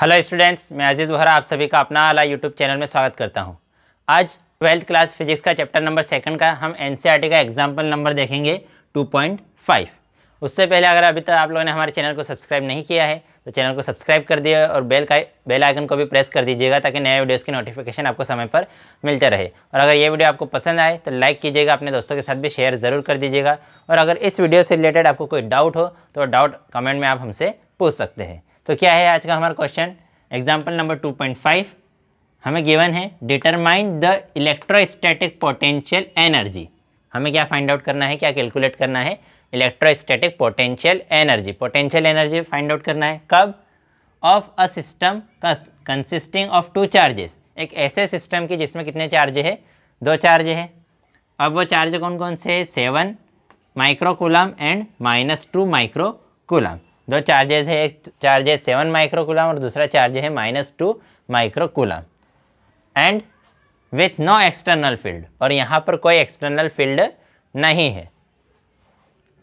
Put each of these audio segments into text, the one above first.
Hello students, मैं अजीज़ वहरा आप सभी का अपना वाला यूट्यूब चैनल में स्वागत करता हूं। आज 12th क्लास फिजिक्स का चैप्टर नंबर 2 का हम एनसीईआरटी का एग्जाम्पल नंबर देखेंगे 2.5। उससे पहले अगर अभी तक आप लोगों ने हमारे चैनल को सब्सक्राइब नहीं किया है तो चैनल को सब्सक्राइब कर दिए और बेल आइकन को भी प्रेस कर दीजिएगा ताकि नए वीडियोज़ की नोटिफिकेशन आपको समय पर मिलते रहे। और अगर ये वीडियो आपको पसंद आए तो लाइक कीजिएगा, अपने दोस्तों के साथ भी शेयर ज़रूर कर दीजिएगा। और अगर इस वीडियो से रिलेटेड आपको कोई डाउट हो तो डाउट कमेंट में आप हमसे पूछ सकते हैं। तो क्या है आज का हमारा क्वेश्चन? एग्जाम्पल नंबर 2.5 हमें गिवन है, determine the electrostatic potential energy. हमें क्या फाइंड आउट करना है, क्या कैलकुलेट करना है? Electrostatic potential energy. Potential energy find out करना है कब? Of a system consisting of 2 charges. एक ऐसे सिस्टम की जिसमें कितने चार्ज है? 2 चार्ज है। अब वो चार्ज कौन कौन से है? 7 माइक्रोकूलम एंड -2 माइक्रोकूलम। 2 चार्जेस है, एक चार्ज है 7 माइक्रोकूलम और दूसरा चार्ज है -2 microcoulomb and with no external field. और यहाँ पर कोई एक्सटर्नल फील्ड नहीं है।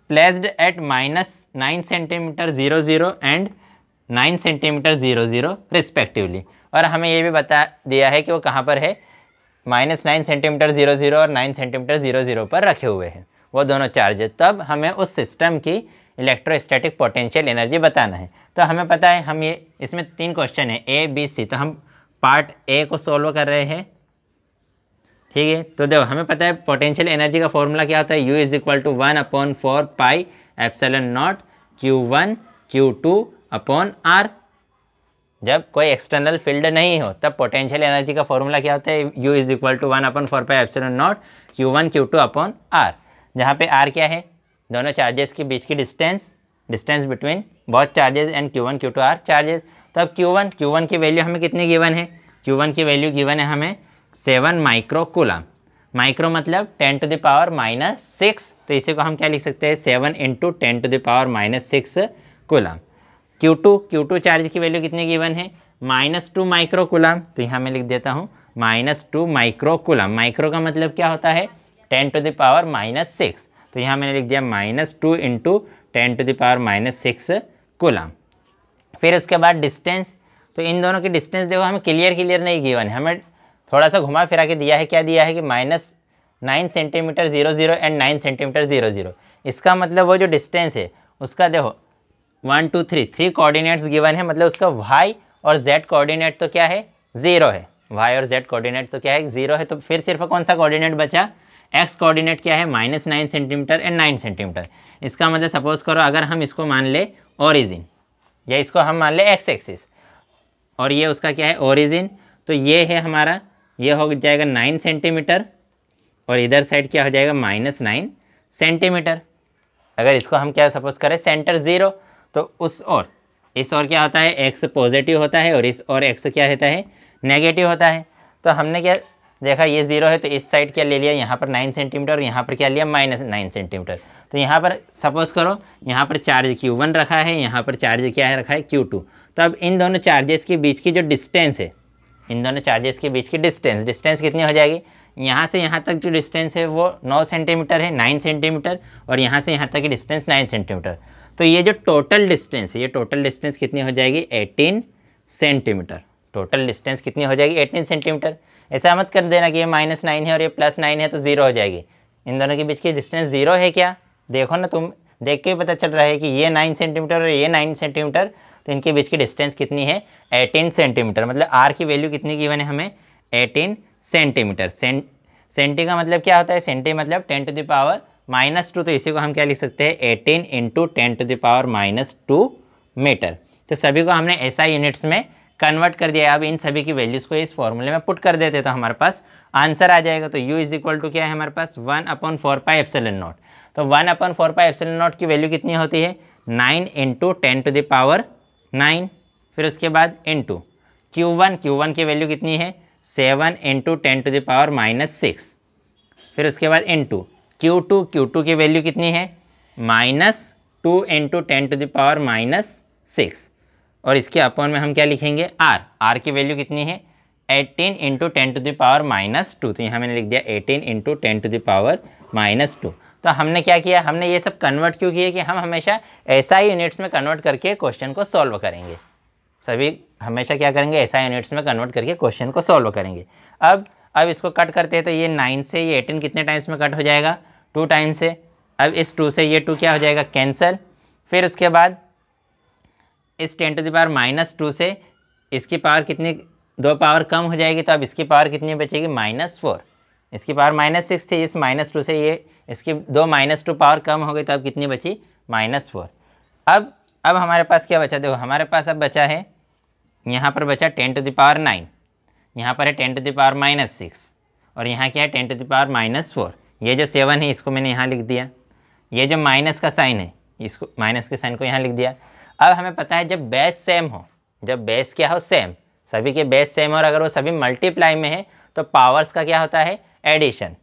Placed at -9 centimetre 00 and 9 centimetre 00 respectively. और हमें ये भी बता दिया है कि वो कहाँ पर है, -9 सेंटीमीटर 00 और 9 सेंटीमीटर 00 पर रखे हुए हैं वो दोनों चार्ज। तब हमें उस सिस्टम की इलेक्ट्रोस्टैटिक पोटेंशियल एनर्जी बताना है। तो हमें पता है, हम ये इसमें 3 क्वेश्चन है A, B, C। तो हम पार्ट ए को सोल्व कर रहे हैं, ठीक है। तो देखो, हमें पता है पोटेंशियल एनर्जी का फॉर्मूला क्या होता है, U = 1/4 pi epsilon not Q1 Q2/R। जब कोई एक्सटर्नल फील्ड नहीं हो तब पोटेंशियल एनर्जी का फॉर्मूला क्या होता है, U = 1/4 pi epsilon not Q1 Q2/R, जहाँ पे R क्या है? दोनों चार्जेस के बीच की distance between both charges and Q1 Q2 R charges. तो अब Q1 की वैल्यू हमें कितनी गिवन है? Q1 की वैल्यू गिवन है हमें 7 माइक्रोकूलम। माइक्रो मतलब 10⁻⁻6। तो इसी को हम क्या लिख सकते हैं, 7 × 10⁻⁻6 कूलम। Q2 चार्ज की वैल्यू कितनी गिवन है? -2 माइक्रोकूलम। तो यहाँ मैं लिख देता हूँ -2 माइक्रोकूलम। माइक्रो का मतलब क्या होता है? 10⁻⁻6। तो यहाँ मैंने लिख दिया -2 × 10⁻⁻6 कूलम। फिर उसके बाद डिस्टेंस। तो इन दोनों की डिस्टेंस देखो, हमें क्लियर नहीं गिवन है, हमें थोड़ा सा घुमा फिरा के दिया है। क्या दिया है कि -9 सेंटीमीटर 00 एंड 9 सेंटीमीटर 00। इसका मतलब वो जो डिस्टेंस है उसका देखो 1 2 3 कोऑर्डिनेट्स गिवन है, मतलब उसका y और z कोऑर्डिनेट तो क्या है? 0 है। y और z कोऑर्डिनेट तो क्या है? 0 है। तो फिर सिर्फ कौन सा कोऑर्डिनेट बचा? x कोऑर्डिनेट क्या है? -9 सेंटीमीटर एंड 9 सेंटीमीटर। इसका मतलब सपोज करो अगर हम इसको मान ले ओरिजिन, या इसको हम मान ले x एक्सिस, और ये उसका क्या है? ओरिजिन। तो ये है हमारा, ये हो जाएगा 9 सेंटीमीटर और इधर साइड क्या हो जाएगा? -9 सेंटीमीटर। अगर इसको हम क्या सपोज करें, सेंटर 0, तो इस और क्या होता है? x पॉजिटिव होता है और इस और x क्या रहता है? नेगेटिव होता है। तो हमने क्या देखा, ये 0 है तो इस साइड क्या ले लिया? यहाँ पर 9 सेंटीमीटर और यहाँ पर क्या लिया? -9 सेंटीमीटर। तो यहाँ पर सपोज करो यहाँ पर चार्ज Q1 रखा है, यहाँ पर चार्ज क्या है रखा है? Q2। तो अब इन दोनों चार्जेस के बीच की जो डिस्टेंस है, इन दोनों चार्जेस के बीच की डिस्टेंस कितनी हो जाएगी? यहाँ से यहाँ तक जो डिस्टेंस है वो 9 सेंटीमीटर है, 9 सेंटीमीटर, और यहाँ से यहाँ तक की डिस्टेंस 9 सेंटीमीटर। तो ये जो टोटल डिस्टेंस है, ये टोटल डिस्टेंस कितनी हो जाएगी? 18 सेंटीमीटर। टोटल डिस्टेंस कितनी हो जाएगी? 18 सेंटीमीटर। ऐसा मत कर देना कि ये -9 है और ये +9 है तो 0 हो जाएगी। इन दोनों के बीच की डिस्टेंस 0 है क्या? देखो ना, तुम देख के पता चल रहा है कि ये 9 सेंटीमीटर और ये 9 सेंटीमीटर, तो इनके बीच की डिस्टेंस कितनी है? 18 सेंटीमीटर। मतलब R की वैल्यू कितनी गिवन है हमें? 18 सेंटीमीटर। सेंटी का मतलब क्या होता है? सेंटी मतलब 10⁻⁻2। तो इसी को हम क्या लिख सकते हैं? 18 × 10⁻⁻2 मीटर। तो सभी को हमने SI यूनिट्स में कन्वर्ट कर दिया। अब इन सभी की वैल्यूज़ को इस फॉर्मूले में पुट कर देते तो हमारे पास आंसर आ जाएगा। तो U = क्या है हमारे पास? 1/4 पाई एप्सिलॉन नॉट। तो 1/4 पाई एप्सिलॉन नॉट की वैल्यू कितनी होती है? 9 × 10⁻9। फिर उसके बाद इंटू Q1 की वैल्यू कितनी है? 7 × 10⁻⁻6। फिर उसके बाद इंटू Q2 की वैल्यू कितनी है? -2 × 10⁻6। और इसके अपॉन में हम क्या लिखेंगे? R की वैल्यू कितनी है? 18 × 10⁻2। तो यहाँ मैंने लिख दिया 18 × 10⁻2। तो हमने क्या किया, हमने ये सब कन्वर्ट क्यों किया कि हम हमेशा SI यूनिट्स में कन्वर्ट करके क्वेश्चन को सॉल्व करेंगे। सभी हमेशा क्या करेंगे, SI यूनिट्स में कन्वर्ट करके क्वेश्चन को सॉल्व करेंगे। अब इसको कट करते हैं तो ये 9 से ये 18 कितने टाइम्स में कट हो जाएगा, 2 टाइम से। अब इस 2 से ये 2 क्या हो जाएगा, कैंसल। फिर उसके बाद इस 10 टू द पावर -2 से इसकी पावर कितनी, 2 पावर कम हो जाएगी, तो अब इसकी पावर कितनी बचेगी, -4। इसकी पावर -6 थी, इस -2 से ये इसकी 2 -2 पावर कम हो गई, तो अब कितनी बची, -4। अब हमारे पास क्या बचा, देखो हमारे पास अब बचा है, यहाँ पर बचा 10 टू द पावर 9, यहाँ पर है 10 टू द पावर -6, और यहाँ क्या है 10 टू द पावर -4। ये जो 7 है इसको मैंने यहाँ लिख दिया, ये जो माइनस का साइन है इसको, माइनस के साइन को यहाँ लिख दिया। अब हमें पता है जब बेस सेम हो, जब बेस क्या हो, सेम, सभी के बेस सेम, और अगर वो सभी मल्टीप्लाई में है तो पावर्स का क्या होता है, एडिशन।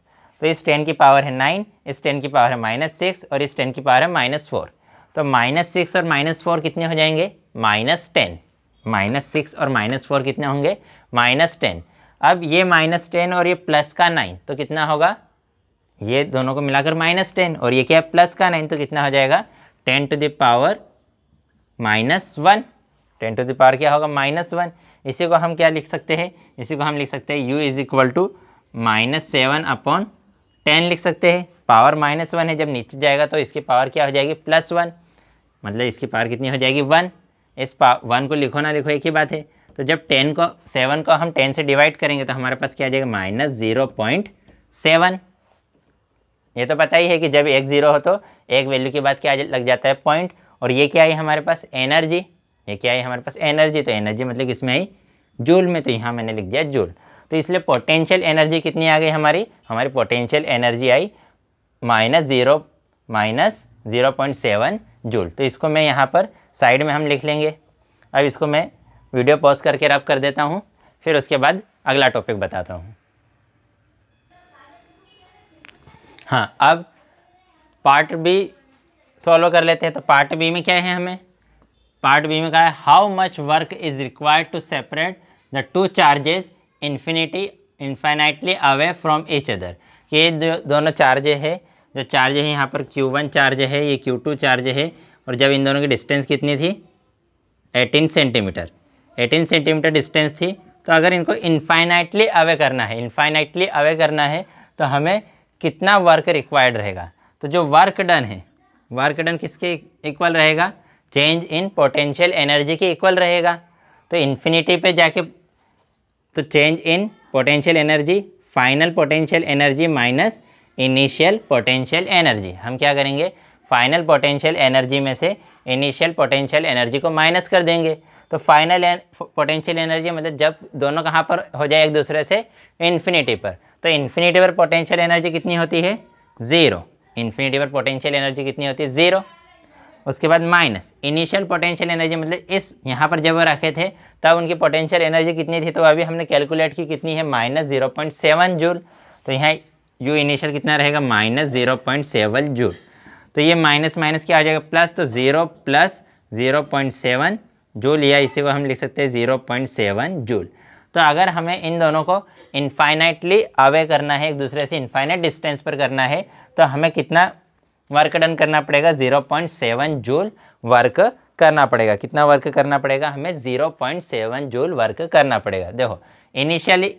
तो इस 10 की पावर है 9, इस 10 की पावर है -6, और इस 10 की पावर है -4। तो -6 और -4 कितने हो जाएंगे, -10। -6 और -4 कितने होंगे, -10। अब ये -10 और ये प्लस का 9 तो कितना होगा, ये दोनों को मिलाकर -10, और ये क्या है प्लस का 9 तो कितना हो जाएगा, 10 to the power -1। 10 to the power क्या होगा, -1। इसी को हम क्या लिख सकते हैं, इसी को हम लिख सकते हैं u = -7/10 लिख सकते हैं। पावर -1 है, जब नीचे जाएगा तो इसकी पावर क्या हो जाएगी, +1, मतलब इसकी पावर कितनी हो जाएगी, 1। इस 1 को लिखो ना लिखो एक ही बात है। तो जब 7 को हम 10 से डिवाइड करेंगे तो हमारे पास क्या आ जाएगा, -0.7। ये तो पता ही है कि जब एक 0 हो तो एक वैल्यू के बाद क्या लग जाता है, पॉइंट। और ये क्या है हमारे पास, एनर्जी। ये क्या है हमारे पास, एनर्जी। तो एनर्जी मतलब किसमें आई, जूल में, तो यहाँ मैंने लिख दिया जूल। तो इसलिए पोटेंशियल एनर्जी कितनी आ गई हमारी पोटेंशियल एनर्जी आई -0.7 जूल। तो इसको मैं यहाँ पर साइड में हम लिख लेंगे। अब इसको मैं वीडियो पॉज करके रब कर देता हूँ, फिर उसके बाद अगला टॉपिक बताता हूँ। हाँ, अब पार्ट बी सॉल्व कर लेते हैं। तो पार्ट बी में क्या है, हमें पार्ट बी में कहा है how much work is required to separate the 2 charges infinitely away from each other. ये जो दोनों चार्ज है, जो चार्ज है यहाँ पर Q1 चार्ज है, ये Q2 चार्ज है, और जब इन दोनों की डिस्टेंस कितनी थी, 18 सेंटीमीटर, 18 सेंटीमीटर डिस्टेंस थी। तो अगर इनको इन्फाइनाइटली अवे करना है, इन्फाइनाइटली अवे करना है तो हमें कितना वर्क रिक्वायर्ड रहेगा। तो जो वर्क डन है, वर्क डन किसके इक्वल रहेगा, चेंज इन पोटेंशियल एनर्जी के इक्वल रहेगा। तो इन्फिनिटी पे जाके, तो change in potential energy, final potential energy minus initial potential energy. हम क्या करेंगे, फाइनल पोटेंशियल एनर्जी में से इनिशियल पोटेंशियल एनर्जी को माइनस कर देंगे। तो फाइनल पोटेंशियल एनर्जी मतलब जब दोनों कहाँ पर हो जाए, एक दूसरे से इन्फिनिटी पर। तो इन्फिनिटी पर पोटेंशियल एनर्जी कितनी होती है, 0। इन्फिनिटी पर पोटेंशियल एनर्जी कितनी होती है, 0। उसके बाद माइनस इनिशियल पोटेंशियल एनर्जी, मतलब इस यहाँ पर जब वो रखे थे तब उनकी पोटेंशियल एनर्जी कितनी थी, तो अभी हमने कैलकुलेट की कितनी है, -0.7 जूल। तो यहाँ यू इनिशियल कितना रहेगा, -0.7 जूल। तो ये माइनस माइनस क्या आ जाएगा, प्लस। तो 0 + 0.7 जूल, या इसी को हम लिख सकते हैं 0.7 जूल। तो अगर हमें इन दोनों को इनफाइनाइटली अवे करना है, एक दूसरे से इनफाइनाइट डिस्टेंस पर करना है, तो हमें कितना वर्क डन करना पड़ेगा, 0.7 जूल वर्क करना पड़ेगा। कितना वर्क करना पड़ेगा हमें, 0.7 जूल वर्क करना पड़ेगा। देखो इनिशियली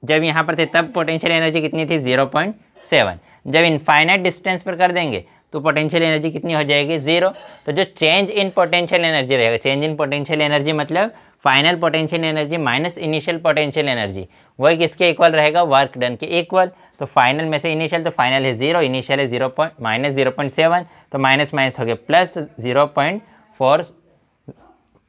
जब यहाँ पर थे तब पोटेंशियल एनर्जी कितनी थी, 0.7। जब इनफाइनाइट डिस्टेंस पर कर देंगे तो पोटेंशियल एनर्जी कितनी हो जाएगी, 0। तो जो चेंज इन पोटेंशियल एनर्जी रहेगा, चेंज इन पोटेंशियल एनर्जी मतलब final potential energy minus initial potential energy, वही किसके इक्वल रहेगा, वर्क डन के इक्वल। तो फाइनल में से इनिशियल, तो फाइनल है 0, इनिशियल है -0.7, तो माइनस माइनस हो गया प्लस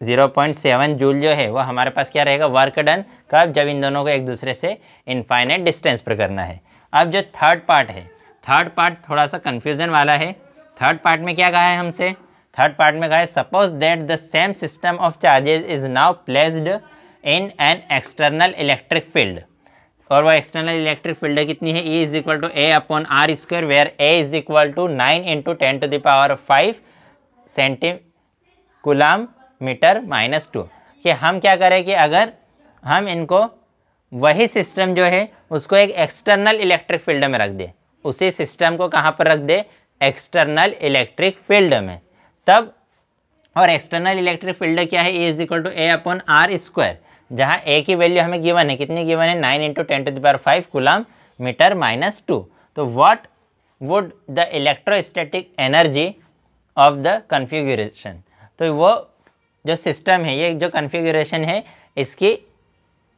0.7 जूल जो है वो हमारे पास क्या रहेगा, वर्क डन। कब, जब इन दोनों को एक दूसरे से इनफाइनाइट डिस्टेंस पर करना है। अब जो थर्ड पार्ट है, थर्ड पार्ट थोड़ा सा कन्फ्यूज़न वाला है। थर्ड पार्ट में क्या कहा है हमसे, थर्ड पार्ट में कहा है suppose that the same system of charges is now placed in an external electric field. और वो एक्सटर्नल इलेक्ट्रिक फील्ड कितनी है, E = A/r², वेयर A = 9 × 10⁵ सेंटीकूलम/m-2। कि हम क्या करें कि अगर हम इनको वही सिस्टम जो है उसको एक एक्सटर्नल इलेक्ट्रिक फील्ड में रख दे, उसी सिस्टम को कहाँ पर रख दे, एक्सटर्नल इलेक्ट्रिक फील्ड में, तब और एक्सटर्नल इलेक्ट्रिक फील्ड क्या है, E is equal to A upon R square, जहाँ ए की वैल्यू हमें गिवन है, कितनी गिवन है, 9 × 10⁵ कूलम मीटर -2। तो what would the electrostatic energy of the configuration, तो वो जो सिस्टम है, ये जो कन्फिग्यूरेशन है, इसकी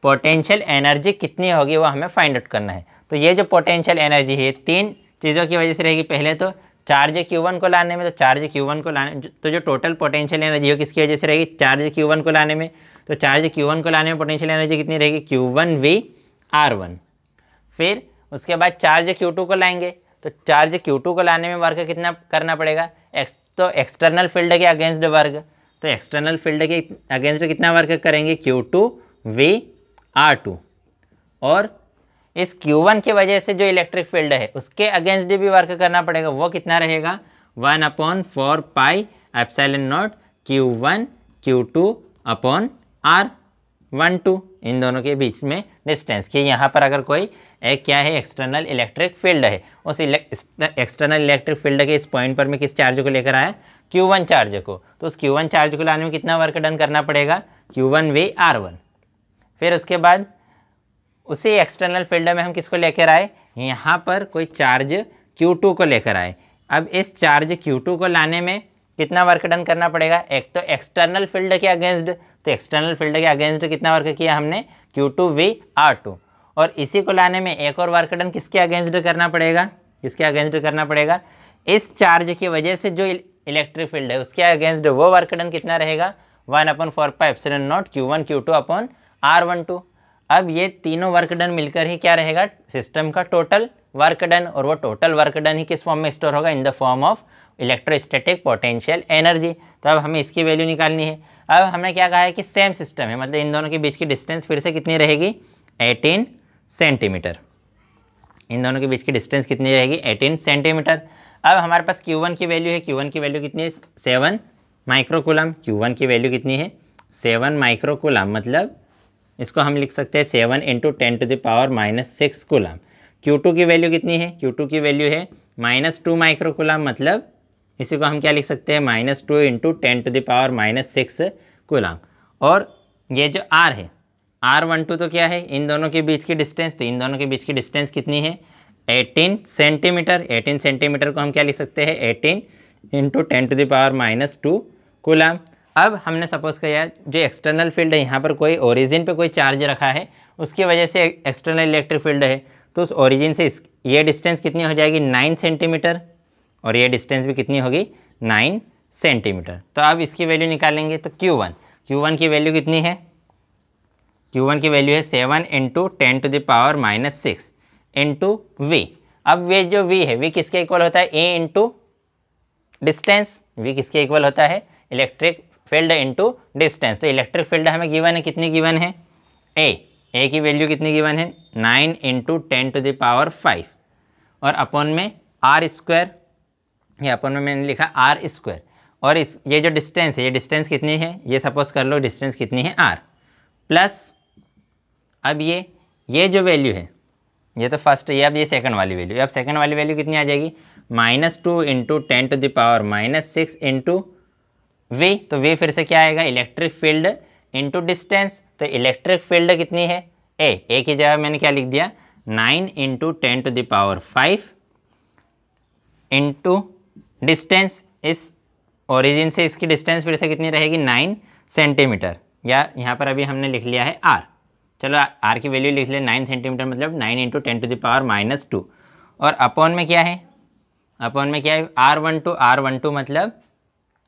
पोटेंशियल एनर्जी कितनी होगी वो हमें फाइंड आउट करना है। तो ये जो पोटेंशियल एनर्जी है, तीन चीज़ों की वजह से रहेगी। पहले तो चार्ज Q1 को लाने में, तो चार्ज Q1 को लाने, तो जो टोटल पोटेंशियल एनर्जी हो किसकी वजह से रहेगी, चार्ज Q1 को लाने में। तो चार्ज Q1 को लाने में पोटेंशियल एनर्जी कितनी रहेगी, Q1V(R1). फिर उसके बाद चार्ज Q2 को लाएंगे, तो चार्ज Q2 को लाने में वर्क कितना करना पड़ेगा, तो एक्सटर्नल फील्ड के अगेंस्ट वर्क, तो एक्सटर्नल फील्ड के अगेंस्ट कितना वर्क करेंगे, Q2V(R2). और इस Q1 की वजह से जो इलेक्ट्रिक फील्ड है उसके अगेंस्ट भी वर्क करना पड़ेगा, वो कितना रहेगा, 1/4πε0 Q1 Q2/R12, इन दोनों के बीच में डिस्टेंस कि यहाँ पर अगर कोई एक क्या है, एक्सटर्नल इलेक्ट्रिक फील्ड है, उस एक्सटर्नल इलेक्ट्रिक फील्ड के इस पॉइंट पर मैं किस चार्ज को लेकर आया, Q1 चार्ज को, तो उस Q1 चार्ज को लाने में कितना वर्क डन करना पड़ेगा, Q1V(R1). फिर उसके बाद उसी एक्सटर्नल फील्ड में हम किसको लेकर आए, यहाँ पर कोई चार्ज Q2 को लेकर आए। अब इस चार्ज Q2 को लाने में कितना वर्क डन करना पड़ेगा, एक तो एक्सटर्नल फील्ड के अगेंस्ट, तो एक्सटर्नल फील्ड के अगेंस्ट कितना वर्क किया हमने, Q2V(R2), और इसी को लाने में एक और वर्क डन किसके अगेंस्ट करना पड़ेगा, किसके अगेंस्ट करना पड़ेगा, इस चार्ज की वजह से जो इलेक्ट्रिक फील्ड है उसके अगेंस्ट वो वर्क डन कितना रहेगा, 1/4πε0 Q1 Q2/R12। अब ये तीनों वर्क डन मिलकर ही क्या रहेगा, सिस्टम का टोटल वर्क डन, और वो टोटल वर्क डन ही किस फॉर्म में स्टोर होगा, in the form of electrostatic potential energy. तो अब हमें इसकी वैल्यू निकालनी है। अब हमने क्या कहा है कि सेम सिस्टम है, मतलब इन दोनों के बीच की डिस्टेंस फिर से कितनी रहेगी, 18 सेंटीमीटर। इन दोनों के बीच की डिस्टेंस कितनी रहेगी, 18 सेंटीमीटर। अब हमारे पास Q1 की वैल्यू है, Q1 की वैल्यू कितनी है, 7 माइक्रोकूलम। Q1 की वैल्यू कितनी है, 7 माइक्रोकूलम, मतलब इसको हम लिख सकते हैं 7 × 10⁻⁻6 कूलम। Q2 की वैल्यू कितनी है, Q2 की वैल्यू है -2 माइक्रोकूलम, मतलब इसी को हम क्या लिख सकते हैं, -2 × 10⁻⁻6 कूलम। और ये जो R है, R12 तो क्या है, इन दोनों के बीच की डिस्टेंस, तो इन दोनों के बीच की डिस्टेंस कितनी है, 18 सेंटीमीटर। 18 सेंटीमीटर को हम क्या लिख सकते हैं, 18 × 10⁻⁻2 कूलम। अब हमने सपोज किया जो एक्सटर्नल फील्ड है, यहाँ पर कोई ओरिजिन पे कोई चार्ज रखा है, उसकी वजह से एक्सटर्नल इलेक्ट्रिक फील्ड है, तो उस ओरिजिन से ये डिस्टेंस कितनी हो जाएगी, 9 सेंटीमीटर, और ये डिस्टेंस भी कितनी होगी, 9 सेंटीमीटर। तो अब इसकी वैल्यू निकालेंगे, तो Q1 की वैल्यू कितनी है, Q1 की वैल्यू है 7 × 10⁻⁻6 इंटू V। अब वे जो V है, V किसके इक्वल होता है, A इंटू डिस्टेंस। V किसके इक्वल होता है, इलेक्ट्रिक फील्ड इंटू डिस्टेंस। तो इलेक्ट्रिक फील्ड हमें गिवन है, कितनी गिवन है, ए की वैल्यू कितनी गिवन है, 9 × 10⁵, और अपॉन में R², ये अपॉन में मैंने लिखा R², और इस ये जो डिस्टेंस है, ये डिस्टेंस कितनी है, ये सपोज कर लो डिस्टेंस कितनी है, R प्लस, अब ये जो वैल्यू है, ये तो फर्स्ट, ये अब ये सेकंड वाली वैल्यू, अब सेकंड वाली वैल्यू कितनी आ जाएगी, -2 × 10⁻⁻6 इंटू V। तो V फिर से क्या आएगा, इलेक्ट्रिक फील्ड इंटू डिस्टेंस। तो इलेक्ट्रिक फील्ड कितनी है, ए की जगह मैंने क्या लिख दिया, 9 × 10⁵ इंटू डिस्टेंस। इस ओरिजिन से इसकी डिस्टेंस फिर से कितनी रहेगी, 9 सेंटीमीटर, या यहाँ पर अभी हमने लिख लिया है R। चलो R की वैल्यू लिख ले, 9 सेंटीमीटर मतलब 9 × 10⁻⁻2, और अपॉन में क्या है, अपॉन में क्या है, R12 मतलब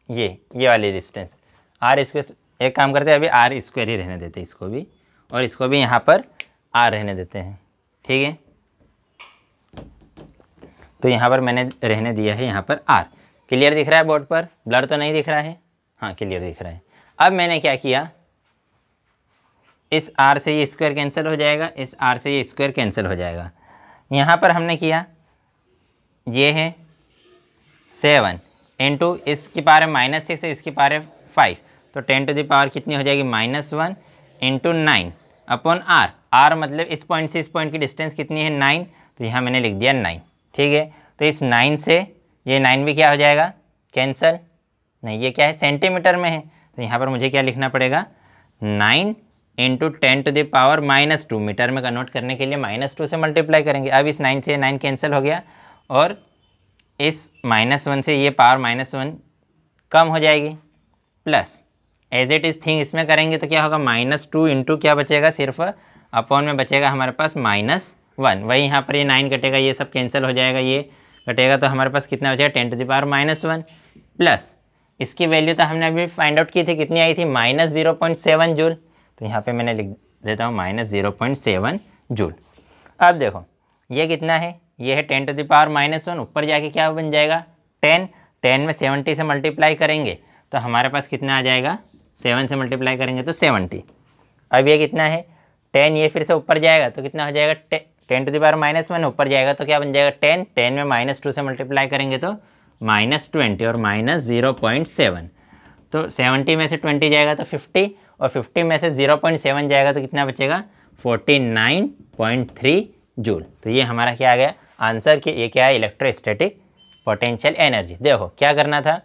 ये वाली डिस्टेंस, R²। एक काम करते हैं, अभी R² ही रहने देते हैं इसको भी, और इसको भी यहाँ पर R रहने देते हैं, ठीक है। तो यहाँ पर मैंने रहने दिया है यहाँ पर R। क्लियर दिख रहा है बोर्ड पर, ब्लर तो नहीं दिख रहा है, हाँ क्लियर दिख रहा है। अब मैंने क्या किया, इस R से ये स्क्वायर कैंसिल हो जाएगा, इस R से ये स्क्वायर कैंसिल हो जाएगा। यहाँ पर हमने किया, ये है 7 इंटू इसकी पावर -6 है, इसकी पावर 5, तो 10⁻, कितनी हो जाएगी, -1 इंटू 9 अपॉन R मतलब इस पॉइंट से इस पॉइंट की डिस्टेंस कितनी है, 9, तो यहाँ मैंने लिख दिया 9, ठीक है। तो इस 9 से ये 9 भी क्या हो जाएगा, कैंसिल, नहीं, ये क्या है, सेंटीमीटर में है। तो यहाँ पर मुझे क्या लिखना पड़ेगा, 9 इंटू 10⁻⁻2 मीटर में कन्वर्ट करने के लिए -2 से मल्टीप्लाई करेंगे। अब इस 9 से 9 कैंसिल हो गया और इस -1 से ये पावर -1 कम हो जाएगी, plus as it is thing इसमें करेंगे तो क्या होगा, -2 इंटू क्या बचेगा, सिर्फ अपॉन में बचेगा हमारे पास -1। वही यहाँ पर ये 9 कटेगा, ये सब कैंसिल हो जाएगा, ये कटेगा, तो हमारे पास कितना बचेगा, 10⁻⁻1 प्लस इसकी वैल्यू तो हमने अभी फाइंड आउट की थी, कितनी आई थी, -0.7 जूल। तो यहाँ पे मैंने लिख देता हूँ -0.7 जूल। अब देखो ये कितना है, ये है 10⁻⁻1, ऊपर जाके क्या बन जाएगा 10, 10 में 70 से मल्टीप्लाई करेंगे तो हमारे पास कितना आ जाएगा, 7 से मल्टीप्लाई करेंगे तो 70। अब ये कितना है 10, ये फिर से ऊपर जाएगा तो कितना हो जाएगा 10⁻⁻1, ऊपर जाएगा तो क्या बन जाएगा 10, 10 में -2 से मल्टीप्लाई करेंगे तो -20 और -0.7, तो 70 में से 20 जाएगा तो 50 और 50 में से 0.7 जाएगा तो कितना बचेगा 49.3 जूल। तो ये हमारा क्या आ गया आंसर कि ये क्या है, इलेक्ट्रोस्टैटिक पोटेंशियल एनर्जी। देखो क्या करना था,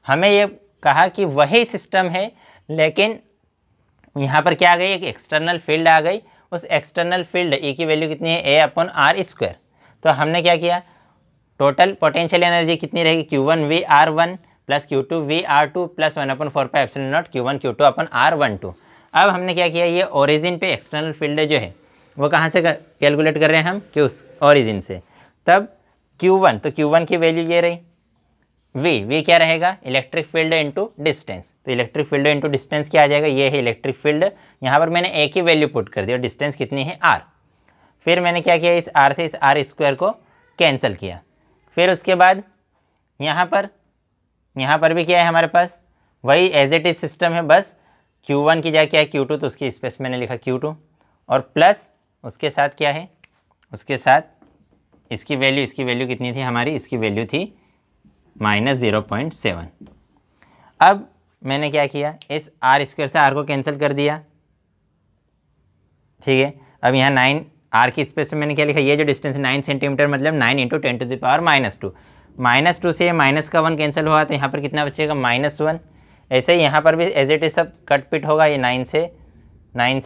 हमें ये कहा कि वही सिस्टम है लेकिन यहाँ पर क्या आ गई, एक एक्सटर्नल फील्ड आ गई। उस एक्सटर्नल फील्ड ए की वैल्यू कितनी है, A/r²। तो हमने क्या किया, टोटल पोटेंशियल एनर्जी कितनी रहेगी, Q1V_r1 plus Q2V_r2 plus 1/4πε0 Q1Q2/r12। अब हमने क्या किया, ये ओरिजिन पे एक्सटर्नल फील्ड जो है वो कहाँ से कैलकुलेट कर रहे हैं हम, कि उस ओरिजिन से। तब Q1, तो Q1 की वैल्यू ये रही, V क्या रहेगा, इलेक्ट्रिक फील्ड इंटू डिस्टेंस। तो इलेक्ट्रिक फील्ड इंटू डिस्टेंस क्या आ जाएगा, ये है इलेक्ट्रिक फील्ड। यहाँ पर मैंने ए की वैल्यू पुट कर दी और डिस्टेंस कितनी है r। फिर मैंने क्या किया, इस r से इस r² को कैंसिल किया। फिर उसके बाद यहाँ पर भी क्या है हमारे पास, वही एज इट इज सिस्टम है, बस Q1 की जगह क्या है Q2, तो उसकी स्पेस मैंने लिखा Q2 और प्लस उसके साथ क्या है, उसके साथ इसकी वैल्यू कितनी थी हमारी, इसकी वैल्यू थी -0.7। अब मैंने क्या किया, इस r² से r को कैंसिल कर दिया, ठीक है। अब यहाँ 9 r की स्पेस में मैंने क्या लिखा, ये जो डिस्टेंस है 9 सेंटीमीटर, मतलब 9 इंटू 10⁻⁻2। -2 से माइनस का 1 कैंसिल हुआ तो यहाँ पर कितना बचेगा, -1। ऐसे ही यहाँ पर भी एज इट इज सब कट पिट होगा, ये 9 से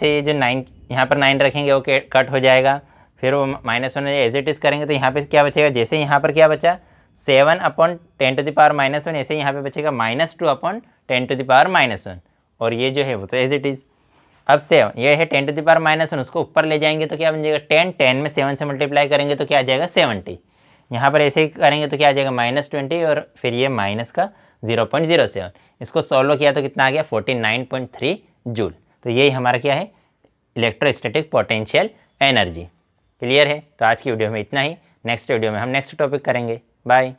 ये जो 9 यहाँ पर 9 रखेंगे वो कट हो जाएगा। फिर वो -1 एज इट इज करेंगे तो यहाँ पे क्या बचेगा, जैसे यहाँ पर क्या बचा 7/10⁻⁻1, ऐसे यहाँ पे बचेगा -2/10⁻⁻1 और ये जो है वो तो एज इट इज़। अब 7 ये है 10⁻⁻1, उसको ऊपर ले जाएंगे तो क्या बन जाएगा 10, 10 में 7 से मल्टीप्लाई करेंगे तो क्या आ जाएगा 70। यहाँ पर ऐसे ही करेंगे तो क्या आ जाएगा -20 और फिर ये माइनस का 0.07। इसको सॉल्व किया तो कितना आ गया 49.3 जूल। तो यही हमारा क्या है, इलेक्ट्रोस्टैटिक पोटेंशियल एनर्जी। क्लियर है। तो आज की वीडियो में इतना ही, नेक्स्ट वीडियो में हम नेक्स्ट टॉपिक करेंगे। बाय।